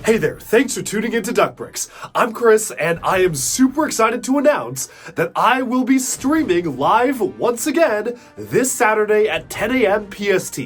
Hey there, thanks for tuning into Bricks. I'm Chris, and I am super excited to announce that I will be streaming live once again this Saturday at 10 a.m. PST.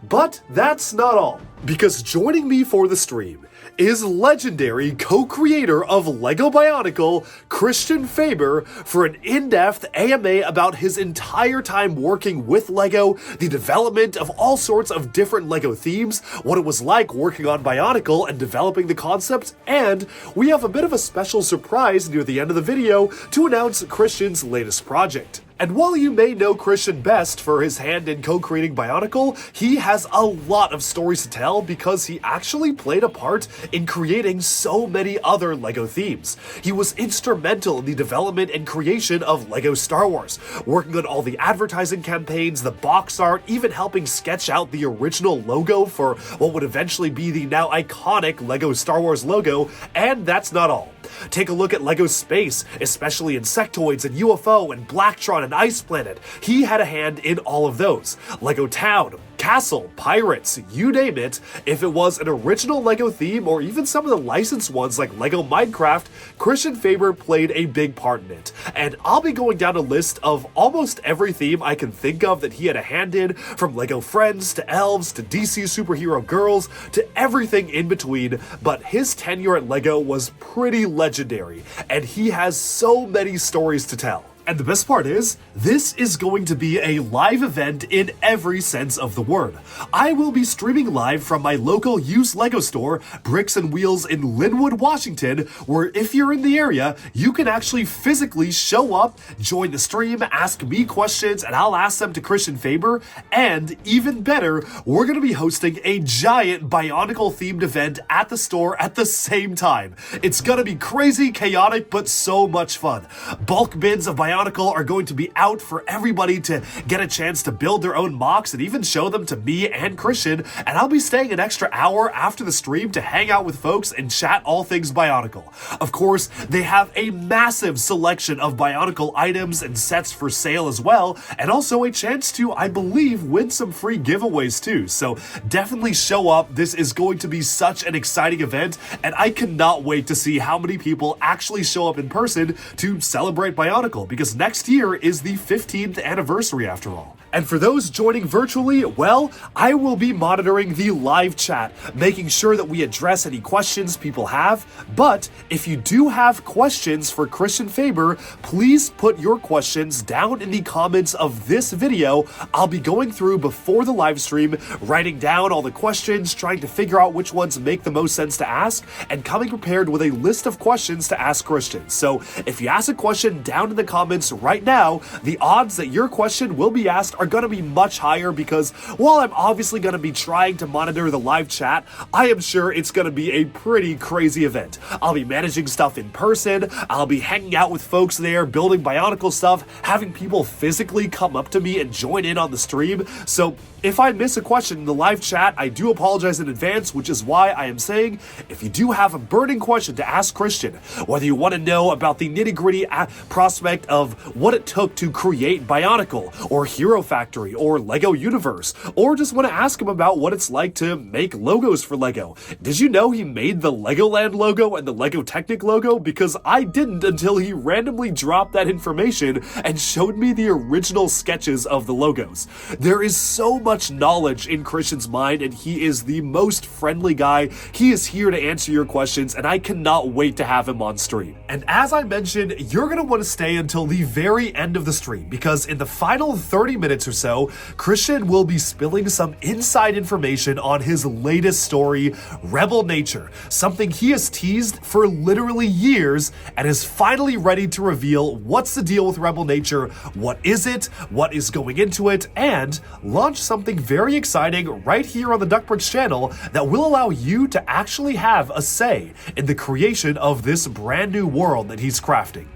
But that's not all, because joining me for the stream is legendary co-creator of LEGO Bionicle, CHRISTIAN FABER, for an in-depth AMA about his entire time working with LEGO, the development of all sorts of different LEGO themes, what it was like working on Bionicle and developing the concept, and we have a bit of a special surprise near the end of the video to announce CHRISTIAN's latest project. And while you may know CHRISTIAN best for his hand in co-creating Bionicle, he has a lot of stories to tell because he actually played a part in creating so many other LEGO themes. He was instrumental in the development and creation of LEGO Star Wars, working on all the advertising campaigns, the box art, even helping sketch out the original logo for what would eventually be the now iconic LEGO Star Wars logo, and that's not all. Take a look at LEGO Space, especially Insectoids and UFO and Blacktron and Ice Planet. He had a hand in all of those. LEGO Town, Castle, Pirates, you name it. If it was an original LEGO theme or even some of the licensed ones like LEGO Minecraft, CHRISTIAN FABER played a big part in it. And I'll be going down a list of almost every theme I can think of that he had a hand in, from LEGO Friends to Elves to DC Superhero Girls to everything in between, but his tenure at LEGO was pretty legendary, and he has so many stories to tell. And the best part is, this is going to be a live event in every sense of the word. I will be streaming live from my local used LEGO store, Bricks Wheels in Lynnwood, Washington, where if you're in the area, you can actually physically show up, join the stream, ask me questions, and I'll ask them to CHRISTIAN FABER. And even better, we're going to be hosting a giant Bionicle themed event at the store at the same time. It's going to be crazy, chaotic, but so much fun. Bulk bins of Bionicle are going to be out for everybody to get a chance to build their own mocks and even show them to me and CHRISTIAN, and I'll be staying an extra hour after the stream to hang out with folks and chat all things Bionicle. Of course, they have a massive selection of Bionicle items and sets for sale as well, and also a chance to, I believe, win some free giveaways too, so definitely show up. This is going to be such an exciting event, and I cannot wait to see how many people actually show up in person to celebrate Bionicle, because next year is the 15th anniversary after all. And for those joining virtually, well, I will be monitoring the live chat, making sure that we address any questions people have. But if you do have questions for CHRISTIAN FABER, please put your questions down in the comments of this video. I'll be going through before the live stream, writing down all the questions, trying to figure out which ones make the most sense to ask, and coming prepared with a list of questions to ask CHRISTIAN. So if you ask a question down in the comments right now, the odds that your question will be asked are going to be much higher, because while I'm obviously going to be trying to monitor the live chat, I am sure it's going to be a pretty crazy event. I'll be managing stuff in person, I'll be hanging out with folks there, building Bionicle stuff, having people physically come up to me and join in on the stream. So if I miss a question in the live chat, I do apologize in advance, which is why I am saying, if you do have a burning question to ask CHRISTIAN, whether you want to know about the nitty-gritty prospect of what it took to create Bionicle, or Hero Factory, or LEGO Universe, or just want to ask him about what it's like to make logos for LEGO. Did you know he made the Legoland logo and the LEGO Technic logo? Because I didn't until he randomly dropped that information and showed me the original sketches of the logos. There is so much knowledge in CHRISTIAN's mind, and he is the most friendly guy. He is here to answer your questions, and I cannot wait to have him on stream. And as I mentioned, you're going to want to stay until the very end of the stream, because in the final 30 minutes or so, CHRISTIAN will be spilling some inside information on his latest story, Rebel Nature, something he has teased for literally years and is finally ready to reveal what's the deal with Rebel Nature, what is it, what is going into it, and launch something very exciting right here on the Bricks channel that will allow you to actually have a say in the creation of this brand new world that he's crafting.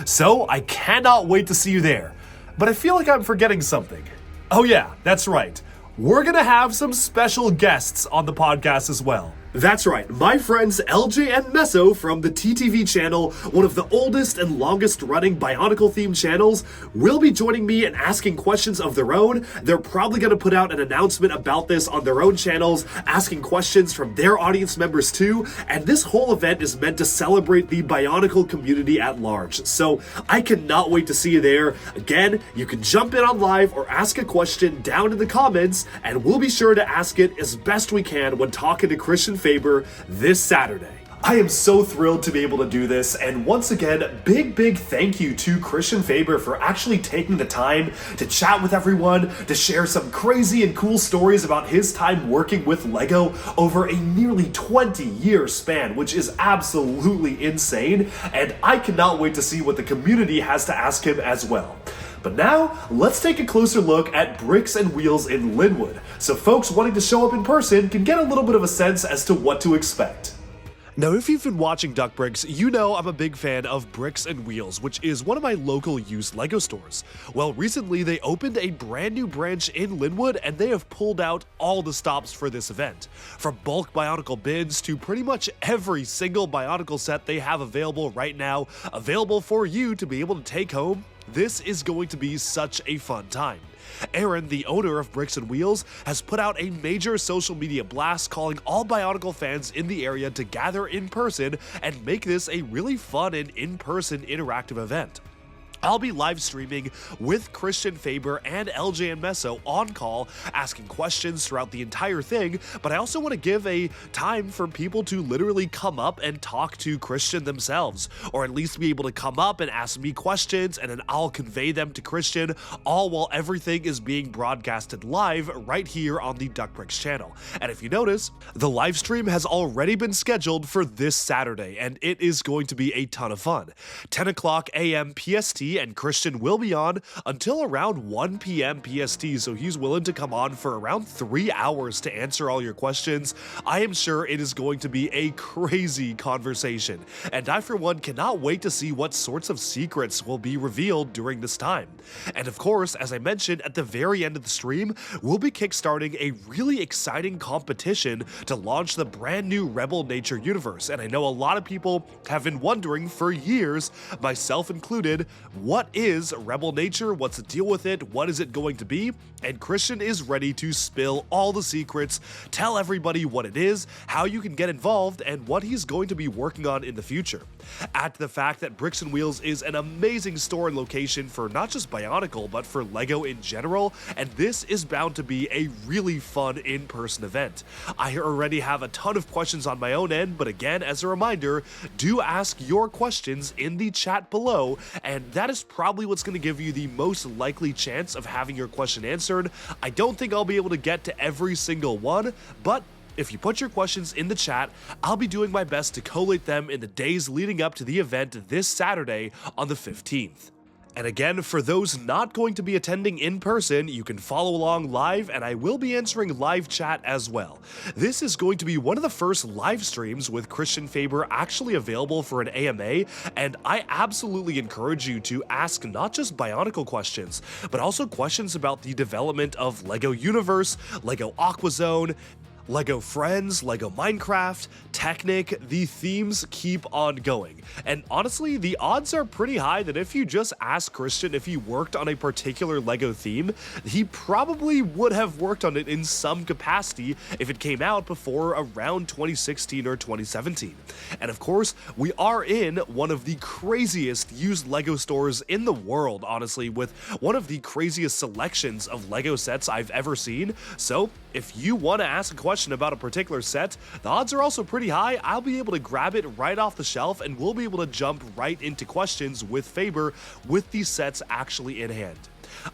So I cannot wait to see you there. But I feel like I'm forgetting something. Oh yeah, that's right. We're gonna have some special guests on the podcast as well. That's right, my friends LJ and Meso from the TTV channel, one of the oldest and longest running Bionicle themed channels, will be joining me and asking questions of their own. They're probably going to put out an announcement about this on their own channels, asking questions from their audience members too, and this whole event is meant to celebrate the Bionicle community at large. So I cannot wait to see you there. Again, you can jump in on live or ask a question down in the comments, and we'll be sure to ask it as best we can when talking to Christian Faber this Saturday. I am so thrilled to be able to do this, and once again, big thank you to Christian Faber for actually taking the time to chat with everyone, to share some crazy and cool stories about his time working with LEGO over a nearly 20-year span, which is absolutely insane, and I cannot wait to see what the community has to ask him as well. But now, let's take a closer look at Bricks and Wheels in Lynnwood, so folks wanting to show up in person can get a little bit of a sense as to what to expect. Now, if you've been watching Duck Bricks, you know I'm a big fan of Bricks and Wheels, which is one of my local used LEGO stores. Well, recently they opened a brand new branch in Lynnwood, and they have pulled out all the stops for this event. From bulk Bionicle bins to pretty much every single Bionicle set they have available right now, available for you to be able to take home. This is going to be such a fun time. Aaron, the owner of Bricks and Wheels, has put out a major social media blast calling all Bionicle fans in the area to gather in person and make this a really fun and in-person interactive event. I'll be live streaming with Christian Faber and LJ and Meso on call, asking questions throughout the entire thing, but I also want to give a time for people to literally come up and talk to Christian themselves, or at least be able to come up and ask me questions, and then I'll convey them to Christian, all while everything is being broadcasted live right here on the Duck Bricks channel. And if you notice, the live stream has already been scheduled for this Saturday, and it is going to be a ton of fun. 10 o'clock a.m. PST, and Christian will be on until around 1 p.m. PST, so he's willing to come on for around 3 hours to answer all your questions. I am sure it is going to be a crazy conversation, and I for one cannot wait to see what sorts of secrets will be revealed during this time. And of course, as I mentioned at the very end of the stream, we'll be kickstarting a really exciting competition to launch the brand new Rebel Nature universe, and I know a lot of people have been wondering for years, myself included, what is Rebel Nature? What's the deal with it? What is it going to be? And Christian is ready to spill all the secrets, tell everybody what it is, how you can get involved, and what he's going to be working on in the future. Add to the fact that Bricks and Wheels is an amazing store and location for not just Bionicle, but for LEGO in general, and this is bound to be a really fun in-person event. I already have a ton of questions on my own end, but again, as a reminder, do ask your questions in the chat below, and that is probably what's going to give you the most likely chance of having your question answered. I don't think I'll be able to get to every single one, but if you put your questions in the chat, I'll be doing my best to collate them in the days leading up to the event this Saturday on the 15th. And again, for those not going to be attending in person, you can follow along live, and I will be answering live chat as well. This is going to be one of the first live streams with Christian Faber actually available for an AMA, and I absolutely encourage you to ask not just Bionicle questions, but also questions about the development of LEGO Universe, LEGO Aquazone, LEGO Friends, LEGO Minecraft, Technic. The themes keep on going. And honestly, the odds are pretty high that if you just ask Christian if he worked on a particular LEGO theme, he probably would have worked on it in some capacity if it came out before around 2016 or 2017. And of course, we are in one of the craziest used LEGO stores in the world, honestly, with one of the craziest selections of LEGO sets I've ever seen. So if you want to ask a question about a particular set, the odds are also pretty high I'll be able to grab it right off the shelf, and we'll be able to jump right into questions with Faber with these sets actually in hand.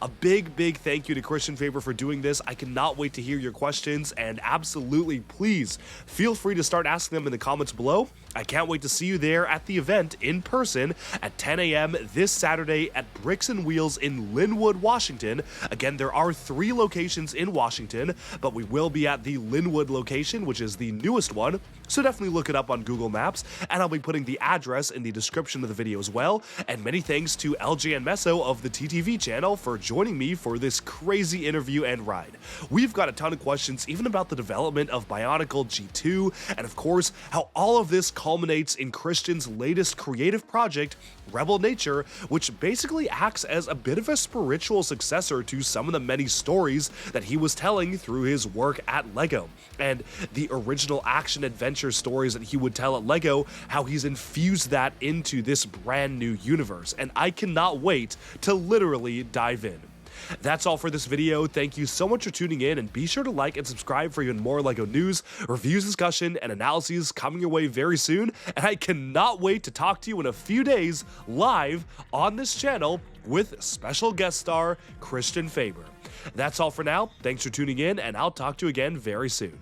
A big thank you to Christian Faber for doing this. I cannot wait to hear your questions, and absolutely please feel free to start asking them in the comments below. I can't wait to see you there at the event in person at 10 a.m. this Saturday at Bricks and Wheels in Lynnwood, Washington. Again, there are 3 locations in Washington, but we will be at the Lynnwood location, which is the newest one, so definitely look it up on Google Maps, and I'll be putting the address in the description of the video as well. And many thanks to LJ and Meso of the TTV channel for joining me for this crazy interview and ride. We've got a ton of questions even about the development of BIONICLE G2, and of course, how all of this culminates in Christian's latest creative project, Rebel Nature, which basically acts as a bit of a spiritual successor to some of the many stories that he was telling through his work at LEGO. And the original action-adventure stories that he would tell at LEGO, how he's infused that into this brand new universe, and I cannot wait to literally dive in. That's all for this video. Thank you so much for tuning in, and be sure to like and subscribe for even more LEGO news, reviews, discussion, and analyses coming your way very soon, and I cannot wait to talk to you in a few days live on this channel with special guest star Christian Faber. That's all for now. Thanks for tuning in, and I'll talk to you again very soon.